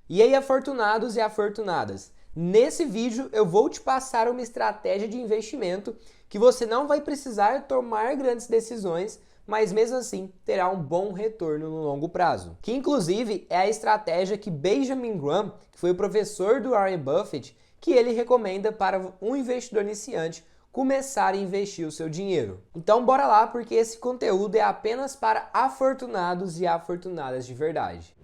E aí, afortunados e afortunadas, nesse vídeo eu vou te passar uma estratégia de investimento que você não vai precisar tomar grandes decisões, mas mesmo assim terá um bom retorno no longo prazo. Que inclusive é a estratégia que Benjamin Graham, que foi o professor do Warren Buffett, que ele recomenda para um investidor iniciante começar a investir o seu dinheiro. Então bora lá, porque esse conteúdo é apenas para afortunados e afortunadas de verdade.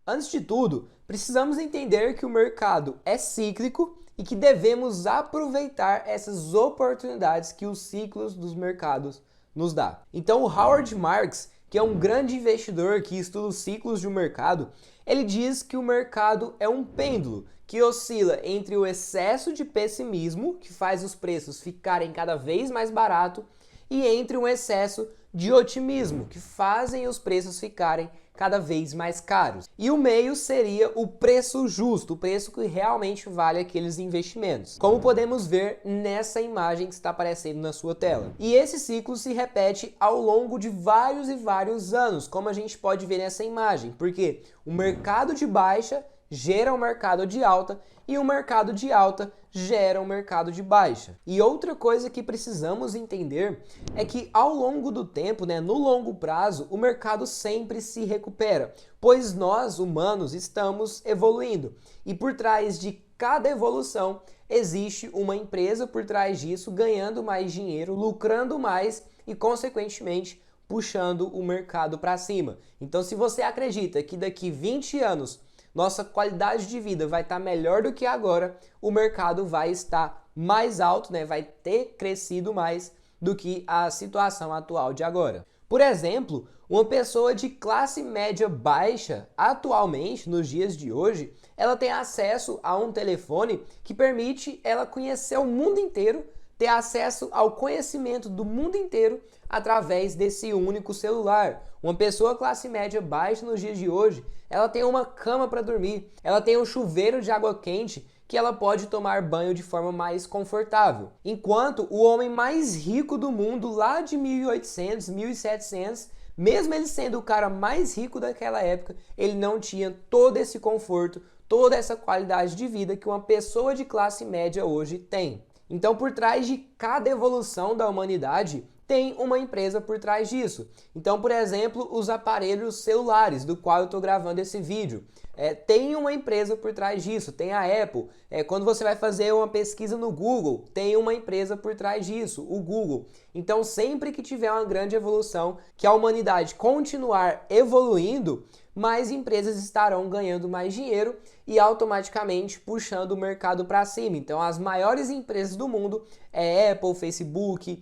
Antes de tudo, precisamos entender que o mercado é cíclico e que devemos aproveitar essas oportunidades que os ciclos dos mercados nos dá. Então, o Howard Marks, que é um grande investidor que estuda os ciclos de um mercado, ele diz que o mercado é um pêndulo que oscila entre o excesso de pessimismo, que faz os preços ficarem cada vez mais baratos, e entre um excesso de otimismo, que fazem os preços ficarem cada vez mais caros. E o meio seria o preço justo, o preço que realmente vale aqueles investimentos, como podemos ver nessa imagem que está aparecendo na sua tela. E esse ciclo se repete ao longo de vários e vários anos, como a gente pode ver nessa imagem, porque o mercado de baixa gera um mercado de alta e o mercado de alta gera um mercado de baixa. E outra coisa que precisamos entender é que ao longo do tempo, no longo prazo, o mercado sempre se recupera, pois nós, humanos, estamos evoluindo. E por trás de cada evolução existe uma empresa por trás disso ganhando mais dinheiro, lucrando mais e, consequentemente, puxando o mercado para cima. Então, se você acredita que daqui 20 anos nossa qualidade de vida vai estar melhor do que agora, o mercado vai estar mais alto, vai ter crescido mais do que a situação atual de agora. Por exemplo, uma pessoa de classe média baixa, atualmente, nos dias de hoje, ela tem acesso a um telefone que permite ela conhecer o mundo inteiro, ter acesso ao conhecimento do mundo inteiro através desse único celular. Uma pessoa classe média baixa nos dias de hoje, ela tem uma cama para dormir, ela tem um chuveiro de água quente que ela pode tomar banho de forma mais confortável. Enquanto o homem mais rico do mundo, lá de 1800, 1700, mesmo ele sendo o cara mais rico daquela época, ele não tinha todo esse conforto, toda essa qualidade de vida que uma pessoa de classe média hoje tem. Então, por trás de cada evolução da humanidade, tem uma empresa por trás disso. Então, por exemplo, os aparelhos celulares, do qual eu estou gravando esse vídeo. Tem uma empresa por trás disso, tem a Apple. Quando você vai fazer uma pesquisa no Google, tem uma empresa por trás disso, o Google. Então, sempre que tiver uma grande evolução, que a humanidade continuar evoluindo, mais empresas estarão ganhando mais dinheiro e automaticamente puxando o mercado para cima. Então, as maiores empresas do mundo é Apple, Facebook,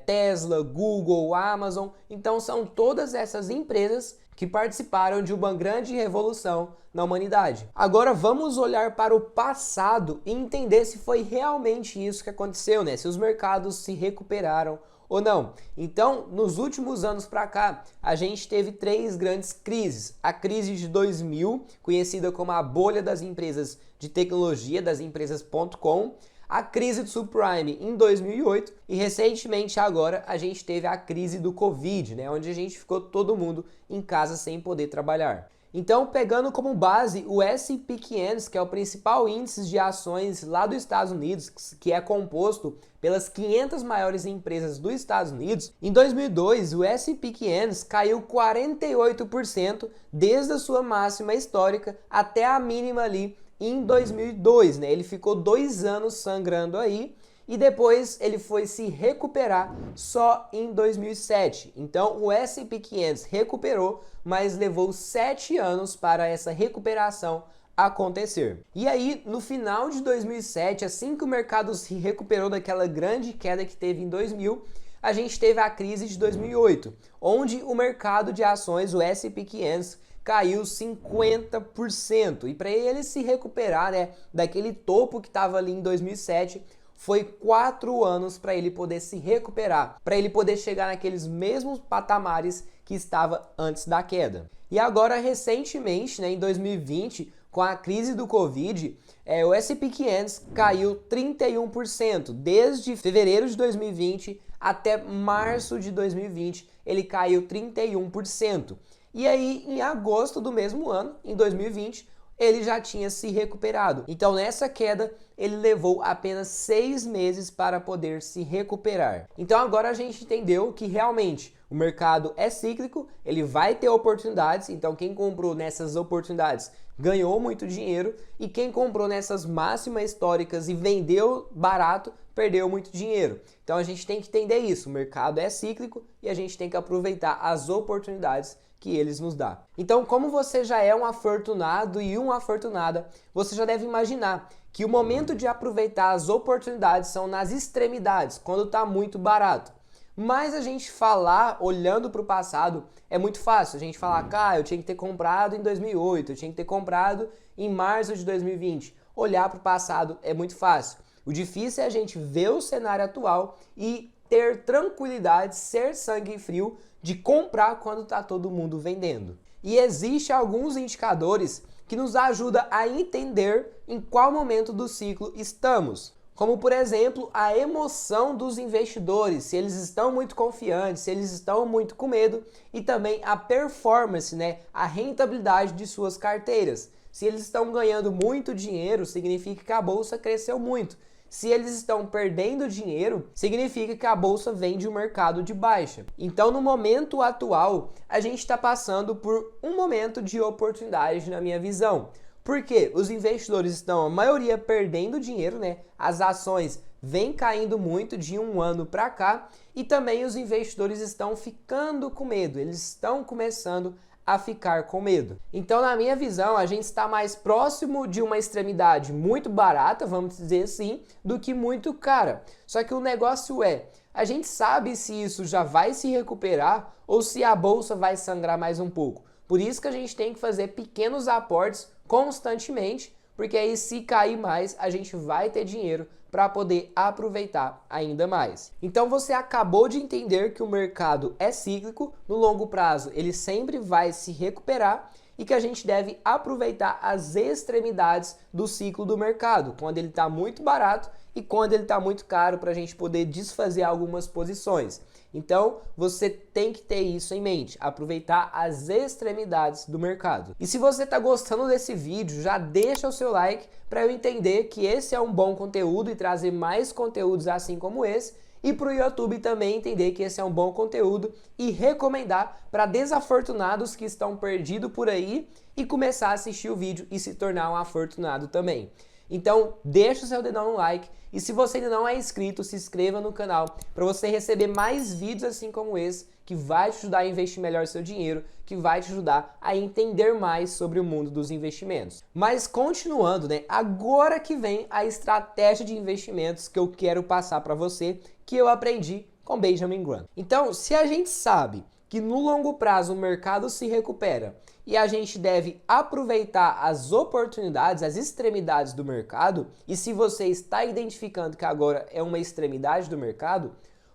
Tesla, Google, Amazon. Então, são todas essas empresas que participaram de uma grande revolução na humanidade. Agora vamos olhar para o passado e entender se foi realmente isso que aconteceu, se os mercados se recuperaram ou não. Então, nos últimos anos para cá, a gente teve 3 grandes crises. A crise de 2000, conhecida como a bolha das empresas de tecnologia, das empresas .com, a crise do subprime em 2008 e recentemente agora a gente teve a crise do Covid, onde a gente ficou todo mundo em casa sem poder trabalhar. Então, pegando como base o S&P 500, que é o principal índice de ações lá dos Estados Unidos, que é composto pelas 500 maiores empresas dos Estados Unidos, em 2002 o S&P 500 caiu 48% desde a sua máxima histórica até a mínima ali em 2002, Ele ficou 2 anos sangrando aí e depois ele foi se recuperar só em 2007. Então o S&P 500 recuperou, mas levou 7 anos para essa recuperação acontecer. E aí, no final de 2007, assim que o mercado se recuperou daquela grande queda que teve em 2000, a gente teve a crise de 2008, onde o mercado de ações, o S&P 500, caiu 50%. E para ele se recuperar, daquele topo que estava ali em 2007, foi 4 anos para ele poder se recuperar, para ele poder chegar naqueles mesmos patamares que estava antes da queda. E agora, recentemente, em 2020, com a crise do Covid, o S&P 500 caiu 31%. Desde fevereiro de 2020 até março de 2020, ele caiu 31%. E aí, em agosto do mesmo ano, em 2020, ele já tinha se recuperado. Então, nessa queda, ele levou apenas 6 meses para poder se recuperar. Então, agora a gente entendeu que realmente o mercado é cíclico, ele vai ter oportunidades. Então, quem comprou nessas oportunidades ganhou muito dinheiro, e quem comprou nessas máximas históricas e vendeu barato perdeu muito dinheiro. Então, a gente tem que entender isso. O mercado é cíclico e a gente tem que aproveitar as oportunidades que eles nos dão. Então, como você já é um afortunado e uma afortunada, você já deve imaginar que o momento de aproveitar as oportunidades são nas extremidades, quando está muito barato. Mas a gente falar olhando para o passado é muito fácil. A gente falar, eu tinha que ter comprado em 2008, eu tinha que ter comprado em março de 2020. Olhar para o passado é muito fácil. O difícil é a gente ver o cenário atual e ter tranquilidade, ser sangue frio de comprar quando está todo mundo vendendo. E existem alguns indicadores que nos ajudam a entender em qual momento do ciclo estamos. Como, por exemplo, a emoção dos investidores, se eles estão muito confiantes, se eles estão muito com medo, e também a performance, a rentabilidade de suas carteiras. Se eles estão ganhando muito dinheiro, significa que a bolsa cresceu muito. Se eles estão perdendo dinheiro, significa que a bolsa vem de um mercado de baixa. Então, no momento atual, a gente está passando por um momento de oportunidade, na minha visão. Porque os investidores estão, a maioria, perdendo dinheiro, As ações vêm caindo muito de um ano para cá, e também os investidores estão ficando com medo, eles estão começando a ficar com medo. Então, na minha visão, a gente está mais próximo de uma extremidade muito barata, vamos dizer assim, do que muito cara. Só que o negócio é, a gente sabe se isso já vai se recuperar ou se a bolsa vai sangrar mais um pouco. Por isso que a gente tem que fazer pequenos aportes constantemente, porque aí se cair mais, a gente vai ter dinheiro para poder aproveitar ainda mais. Então você acabou de entender que o mercado é cíclico, no longo prazo ele sempre vai se recuperar e que a gente deve aproveitar as extremidades do ciclo do mercado, quando ele está muito barato e quando ele está muito caro, para a gente poder desfazer algumas posições. Então, você tem que ter isso em mente, aproveitar as extremidades do mercado. E se você está gostando desse vídeo, já deixa o seu like para eu entender que esse é um bom conteúdo e trazer mais conteúdos assim como esse, e para o YouTube também entender que esse é um bom conteúdo e recomendar para desafortunados que estão perdidos por aí e começar a assistir o vídeo e se tornar um afortunado também. Então, deixa o seu dedão no like, e se você ainda não é inscrito, se inscreva no canal para você receber mais vídeos assim como esse, que vai te ajudar a investir melhor seu dinheiro, que vai te ajudar a entender mais sobre o mundo dos investimentos. Mas continuando, agora que vem a estratégia de investimentos que eu quero passar para você, que eu aprendi com Benjamin Graham. Então, se a gente sabe que no longo prazo o mercado se recupera e a gente deve aproveitar as oportunidades, as extremidades do mercado, e se você está identificando que agora é uma extremidade do mercado,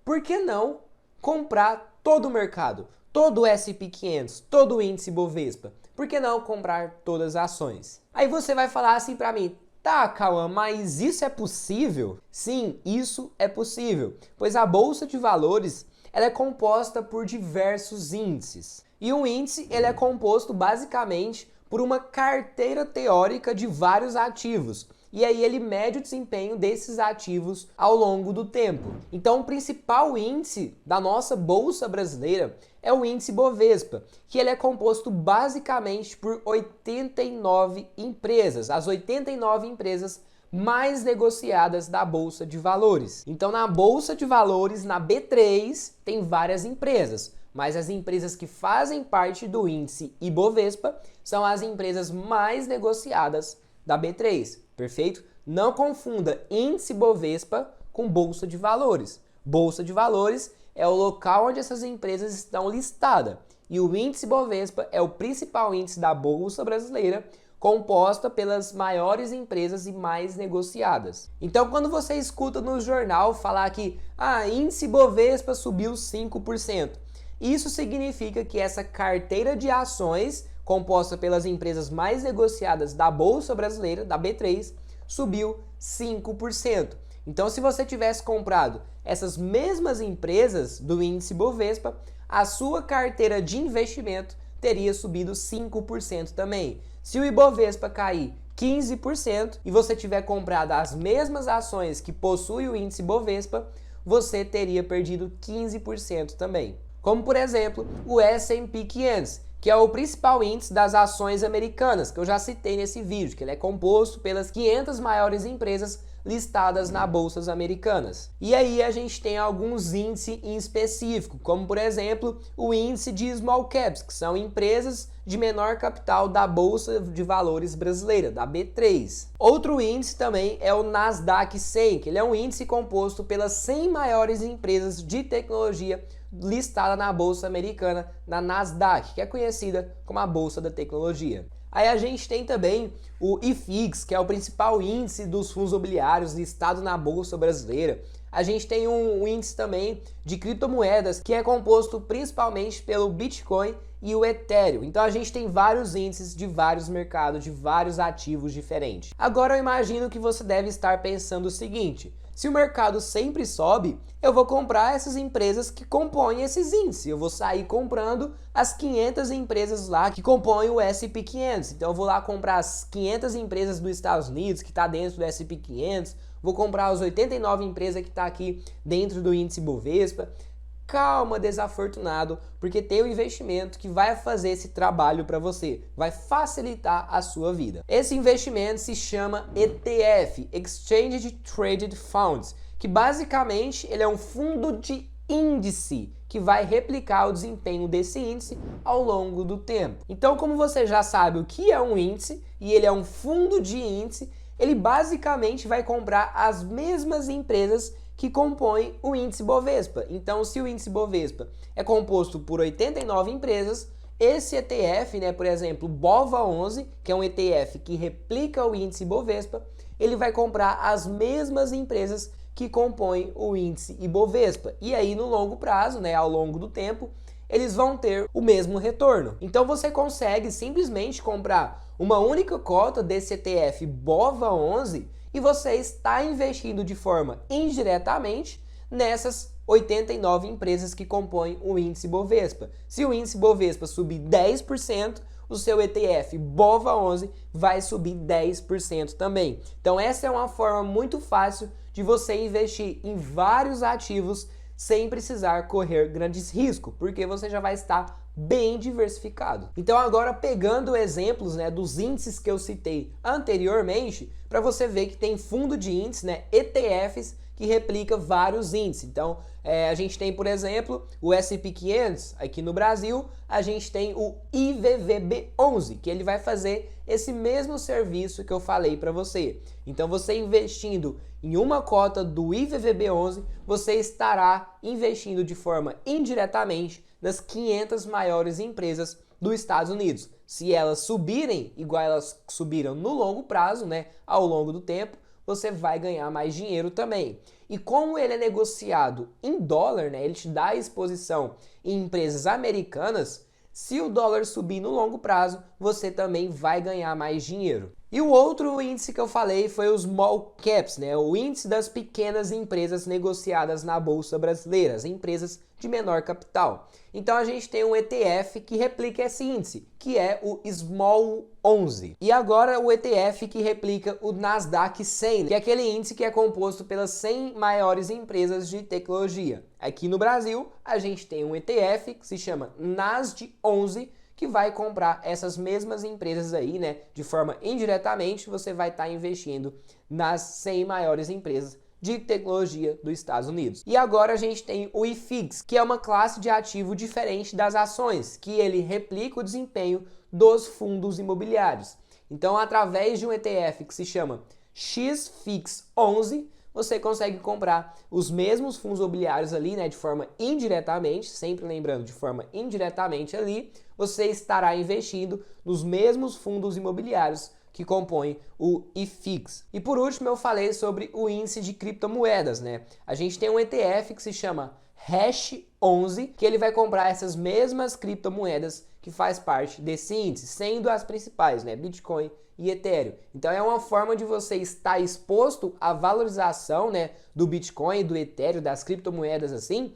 por que não comprar todo o mercado, todo o S&P 500, todo o índice Bovespa? Por que não comprar todas as ações? Aí você vai falar assim para mim, tá, Cauã, mas isso é possível? Sim, isso é possível, pois a Bolsa de Valores ela é composta por diversos índices. E um índice ele é composto basicamente por uma carteira teórica de vários ativos. E aí ele mede o desempenho desses ativos ao longo do tempo. Então o principal índice da nossa Bolsa Brasileira é o índice Bovespa, que ele é composto basicamente por 89 empresas, as 89 empresas mais negociadas da Bolsa de Valores. Então na Bolsa de Valores, na B3, tem várias empresas, mas as empresas que fazem parte do índice Ibovespa são as empresas mais negociadas da B3, perfeito? Não confunda índice Bovespa com Bolsa de Valores. Bolsa de Valores é o local onde essas empresas estão listadas, e o índice Bovespa é o principal índice da Bolsa Brasileira, composta pelas maiores empresas e mais negociadas. Então, quando você escuta no jornal falar que índice Bovespa subiu 5%, isso significa que essa carteira de ações, composta pelas empresas mais negociadas da Bolsa Brasileira, da B3, subiu 5%. Então, se você tivesse comprado essas mesmas empresas do índice Bovespa, a sua carteira de investimento teria subido 5% também. Se o Ibovespa cair 15% e você tiver comprado as mesmas ações que possuem o índice Ibovespa, você teria perdido 15% também. Como, por exemplo, o S&P 500, que é o principal índice das ações americanas, que eu já citei nesse vídeo, que ele é composto pelas 500 maiores empresas listadas nas bolsas americanas. E aí a gente tem alguns índices em específico, como por exemplo o índice de Small Caps, que são empresas de menor capital da Bolsa de Valores brasileira, da B3. Outro índice também é o Nasdaq 100, que ele é um índice composto pelas 100 maiores empresas de tecnologia listada na Bolsa Americana, na Nasdaq, que é conhecida como a Bolsa da Tecnologia. Aí a gente tem também o IFIX, que é o principal índice dos fundos imobiliários listado na Bolsa Brasileira. A gente tem um índice também de criptomoedas, que é composto principalmente pelo Bitcoin e o Ethereum. Então a gente tem vários índices de vários mercados, de vários ativos diferentes. Agora eu imagino que você deve estar pensando o seguinte: se o mercado sempre sobe, eu vou comprar essas empresas que compõem esses índices. Eu vou sair comprando as 500 empresas lá que compõem o S&P 500. Então eu vou lá comprar as 500 empresas dos Estados Unidos que está dentro do S&P 500. Vou comprar as 89 empresas que está aqui dentro do índice Bovespa. Calma, desafortunado, porque tem um investimento que vai fazer esse trabalho para você, vai facilitar a sua vida. Esse investimento se chama ETF, Exchange Traded Funds, que basicamente ele é um fundo de índice que vai replicar o desempenho desse índice ao longo do tempo. Então, como você já sabe o que é um índice e ele é um fundo de índice, ele basicamente vai comprar as mesmas empresas que compõem o índice Bovespa. Então, se o índice Bovespa é composto por 89 empresas, esse ETF, por exemplo, BOVA11, que é um ETF que replica o índice Bovespa, ele vai comprar as mesmas empresas que compõem o índice Ibovespa. E aí, no longo prazo, ao longo do tempo, eles vão ter o mesmo retorno. Então, você consegue simplesmente comprar uma única cota desse ETF BOVA11 e você está investindo de forma indiretamente nessas 89 empresas que compõem o índice Bovespa. Se o índice Bovespa subir 10%, o seu ETF BOVA11 vai subir 10% também. Então essa é uma forma muito fácil de você investir em vários ativos sem precisar correr grandes riscos, porque você já vai estar bem diversificado. Então agora pegando exemplos dos índices que eu citei anteriormente, para você ver que tem fundo de índice, ETFs, que replica vários índices. Então a gente tem, por exemplo, o S&P 500 aqui no Brasil, a gente tem o IVVB11, que ele vai fazer esse mesmo serviço que eu falei para você. Então você investindo em uma cota do IVVB11, você estará investindo de forma indiretamente nas 500 maiores empresas dos Estados Unidos. Se elas subirem igual elas subiram no longo prazo, ao longo do tempo, você vai ganhar mais dinheiro também. E como ele é negociado em dólar, ele te dá exposição em empresas americanas, se o dólar subir no longo prazo, você também vai ganhar mais dinheiro. E o outro índice que eu falei foi o Small Caps, o índice das pequenas empresas negociadas na Bolsa Brasileira, as empresas de menor capital. Então a gente tem um ETF que replica esse índice, que é o Small 11. E agora o ETF que replica o Nasdaq 100, que é aquele índice que é composto pelas 100 maiores empresas de tecnologia. Aqui no Brasil, a gente tem um ETF que se chama NASD 11, que vai comprar essas mesmas empresas aí, de forma indiretamente, você vai estar investindo nas 100 maiores empresas de tecnologia dos Estados Unidos. E agora a gente tem o IFIX, que é uma classe de ativo diferente das ações, que ele replica o desempenho dos fundos imobiliários. Então, através de um ETF que se chama XFIX11, você consegue comprar os mesmos fundos imobiliários ali, de forma indiretamente, sempre lembrando, de forma indiretamente ali, você estará investindo nos mesmos fundos imobiliários que compõem o IFIX. E por último, eu falei sobre o índice de criptomoedas, A gente tem um ETF que se chama Hash11, que ele vai comprar essas mesmas criptomoedas que faz parte desse índice, sendo as principais, Bitcoin e Ethereum. Então é uma forma de você estar exposto à valorização, do Bitcoin, do Ethereum, das criptomoedas assim,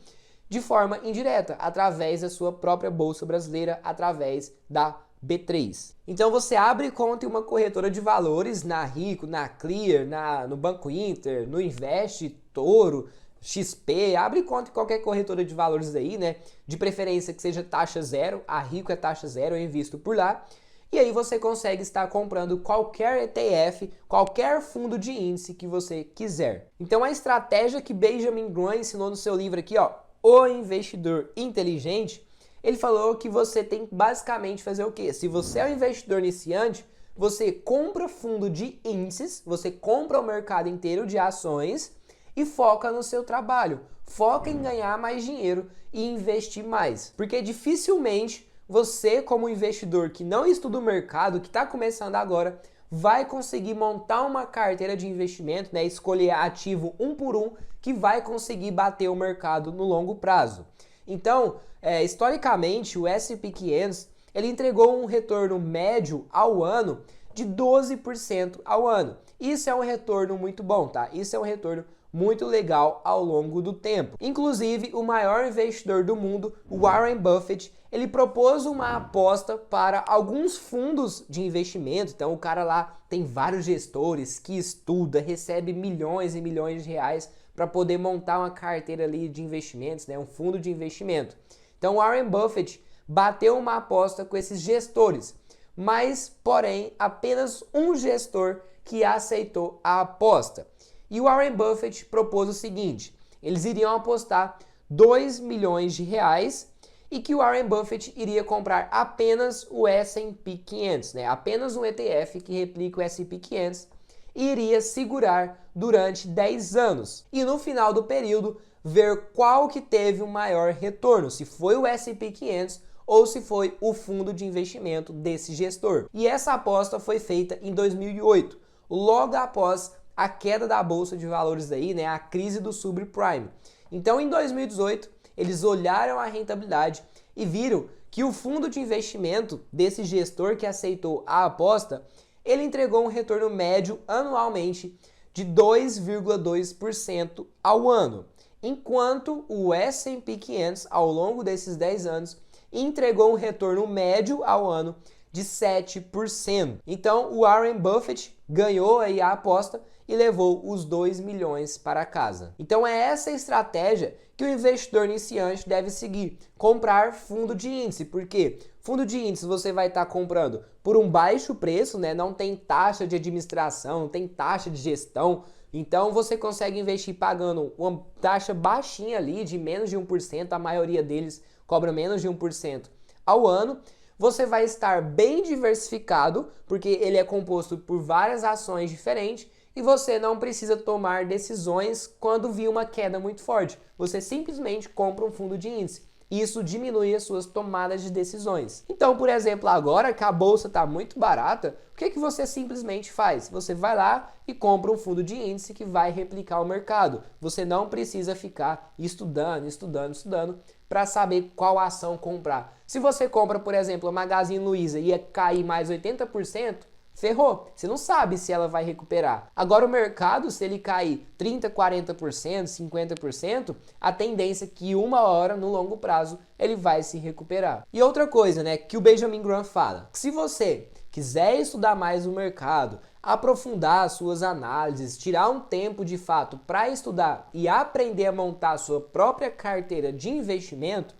de forma indireta, através da sua própria bolsa brasileira, através da B3. Então você abre conta em uma corretora de valores na Rico, na Clear, no Banco Inter, no Invest, Toro, XP, abre conta em qualquer corretora de valores aí, né? De preferência que seja taxa zero, a Rico é taxa zero, eu invisto por lá. E aí você consegue estar comprando qualquer ETF, qualquer fundo de índice que você quiser. Então a estratégia que Benjamin Graham ensinou no seu livro aqui, ó, O Investidor Inteligente, ele falou que você tem que basicamente fazer o quê? Se você é um investidor iniciante, você compra fundo de índices, você compra o mercado inteiro de ações e foca no seu trabalho. Foca em ganhar mais dinheiro e investir mais. Porque dificilmente você, como investidor que não estuda o mercado, que está começando agora, vai conseguir montar uma carteira de investimento, né? Escolher ativo um por um que vai conseguir bater o mercado no longo prazo. Então, historicamente, o S&P 500 ele entregou um retorno médio ao ano de 12% ao ano. Isso é um retorno muito bom, tá? Isso é um retorno muito legal ao longo do tempo. Inclusive, o maior investidor do mundo, Warren Buffett, ele propôs uma aposta para alguns fundos de investimento. Então, o cara lá tem vários gestores que estuda, recebe milhões e milhões de reais para poder montar uma carteira ali de investimentos, né? Um fundo de investimento. Então, Warren Buffett bateu uma aposta com esses gestores, mas, porém, apenas um gestor que aceitou a aposta. E o Warren Buffett propôs o seguinte: eles iriam apostar 2 milhões de reais e que o Warren Buffett iria comprar apenas o S&P 500, né? Apenas um ETF que replica o S&P 500 e iria segurar durante 10 anos. E no final do período, ver qual que teve o maior retorno, se foi o S&P 500 ou se foi o fundo de investimento desse gestor. E essa aposta foi feita em 2008, logo após a queda da bolsa de valores aí, né, a crise do subprime. Então, em 2018, eles olharam a rentabilidade e viram que o fundo de investimento desse gestor que aceitou a aposta, ele entregou um retorno médio anualmente de 2,2% ao ano, enquanto o S&P 500, ao longo desses 10 anos, entregou um retorno médio ao ano de 7%. Então, o Warren Buffett ganhou aí a aposta e levou os 2 milhões para casa. Então é essa estratégia que o investidor iniciante deve seguir, comprar fundo de índice, porque fundo de índice você vai estar comprando por um baixo preço, né? Não tem taxa de administração, não tem taxa de gestão, então você consegue investir pagando uma taxa baixinha ali, de menos de 1%, a maioria deles cobra menos de 1% ao ano. Você vai estar bem diversificado, porque ele é composto por várias ações diferentes, e você não precisa tomar decisões quando vir uma queda muito forte. Você simplesmente compra um fundo de índice. Isso diminui as suas tomadas de decisões. Então, por exemplo, agora que a bolsa está muito barata, o que você simplesmente faz? Você vai lá e compra um fundo de índice que vai replicar o mercado. Você não precisa ficar estudando para saber qual ação comprar. Se você compra, por exemplo, a Magazine Luiza e ia cair mais 80%, ferrou. Você não sabe se ela vai recuperar. Agora o mercado, se ele cair 30%, 40%, 50%, a tendência é que uma hora, no longo prazo, ele vai se recuperar. E outra coisa, né, que o Benjamin Graham fala, que se você quiser estudar mais o mercado, aprofundar as suas análises, tirar um tempo de fato para estudar e aprender a montar a sua própria carteira de investimento,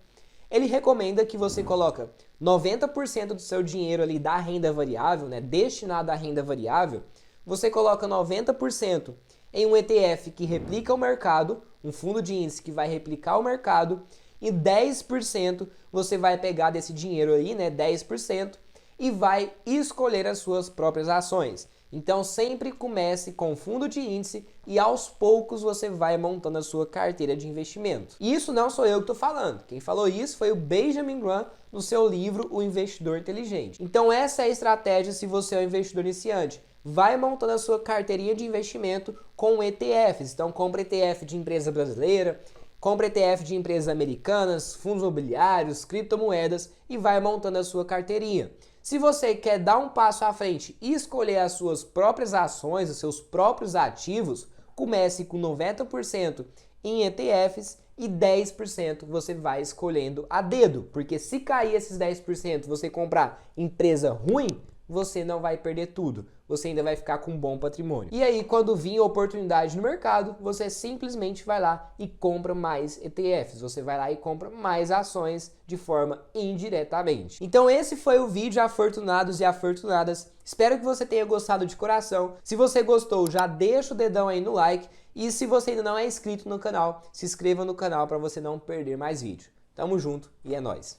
ele recomenda que você coloque 90% do seu dinheiro ali da renda variável, né, destinado à renda variável, você coloca 90% em um ETF que replica o mercado, um fundo de índice que vai replicar o mercado, e 10% você vai pegar desse dinheiro aí, né, 10%, e vai escolher as suas próprias ações. Então sempre comece com fundo de índice e aos poucos você vai montando a sua carteira de investimento. E isso não sou eu que estou falando. Quem falou isso foi o Benjamin Graham no seu livro O Investidor Inteligente. Então essa é a estratégia se você é um investidor iniciante. Vai montando a sua carteirinha de investimento com ETFs. Então compra ETF de empresa brasileira, compra ETF de empresas americanas, fundos imobiliários, criptomoedas e vai montando a sua carteirinha. Se você quer dar um passo à frente e escolher as suas próprias ações, os seus próprios ativos, comece com 90% em ETFs e 10% você vai escolhendo a dedo, porque se cair esses 10% você comprar empresa ruim, você não vai perder tudo, você ainda vai ficar com um bom patrimônio. E aí, quando vir oportunidade no mercado, você simplesmente vai lá e compra mais ETFs, você vai lá e compra mais ações de forma indiretamente. Então esse foi o vídeo, afortunados e afortunadas. Espero que você tenha gostado de coração. Se você gostou, já deixa o dedão aí no like. E se você ainda não é inscrito no canal, se inscreva no canal para você não perder mais vídeo. Tamo junto e é nóis!